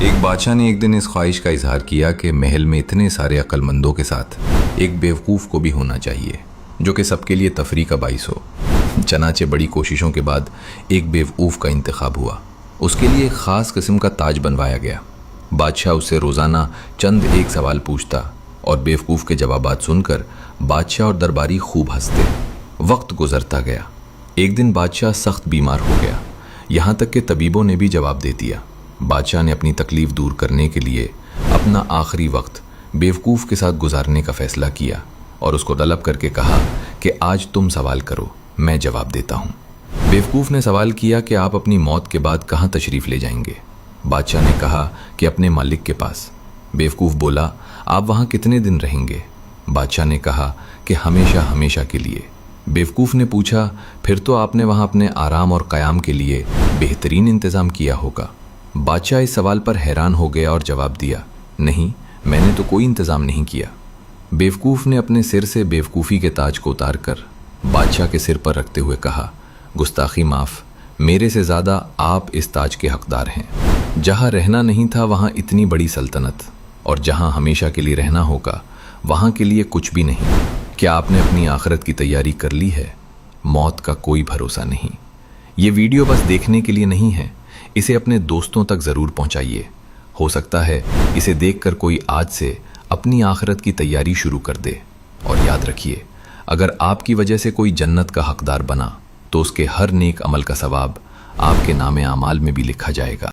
ایک بادشاہ نے ایک دن اس خواہش کا اظہار کیا کہ محل میں اتنے سارے عقل مندوں کے ساتھ ایک بیوقوف کو بھی ہونا چاہیے جو کہ سب کے لیے تفریح کا باعث ہو۔ چنانچہ بڑی کوششوں کے بعد ایک بیوقوف کا انتخاب ہوا۔ اس کے لیے ایک خاص قسم کا تاج بنوایا گیا۔ بادشاہ اس سے روزانہ چند ایک سوال پوچھتا اور بیوقوف کے جوابات سن کر بادشاہ اور درباری خوب ہنستے۔ وقت گزرتا گیا۔ ایک دن بادشاہ سخت بیمار ہو گیا، یہاں تک کہ طبیبوں نے بھی جواب دے دیا۔ بادشاہ نے اپنی تکلیف دور کرنے کے لیے اپنا آخری وقت بیوقوف کے ساتھ گزارنے کا فیصلہ کیا اور اس کو طلب کر کے کہا کہ آج تم سوال کرو، میں جواب دیتا ہوں۔ بیوقوف نے سوال کیا کہ آپ اپنی موت کے بعد کہاں تشریف لے جائیں گے؟ بادشاہ نے کہا کہ اپنے مالک کے پاس۔ بیوقوف بولا، آپ وہاں کتنے دن رہیں گے؟ بادشاہ نے کہا کہ ہمیشہ ہمیشہ کے لیے۔ بیوقوف نے پوچھا، پھر تو آپ نے وہاں اپنے آرام اور قیام کے لیے بہترین انتظام کیا ہوگا۔ بادشاہ اس سوال پر حیران ہو گیا اور جواب دیا، نہیں، میں نے تو کوئی انتظام نہیں کیا۔ بیوقوف نے اپنے سر سے بیوقوفی کے تاج کو اتار کر بادشاہ کے سر پر رکھتے ہوئے کہا، گستاخی معاف، میرے سے زیادہ آپ اس تاج کے حقدار ہیں۔ جہاں رہنا نہیں تھا وہاں اتنی بڑی سلطنت، اور جہاں ہمیشہ کے لیے رہنا ہوگا وہاں کے لیے کچھ بھی نہیں۔ کیا آپ نے اپنی آخرت کی تیاری کر لی ہے؟ موت کا کوئی بھروسہ نہیں۔ یہ ویڈیو بس دیکھنے کے لیے نہیں ہے، اسے اپنے دوستوں تک ضرور پہنچائیے۔ ہو سکتا ہے اسے دیکھ کر کوئی آج سے اپنی آخرت کی تیاری شروع کر دے۔ اور یاد رکھیے، اگر آپ کی وجہ سے کوئی جنت کا حقدار بنا تو اس کے ہر نیک عمل کا ثواب آپ کے نام اعمال میں بھی لکھا جائے گا۔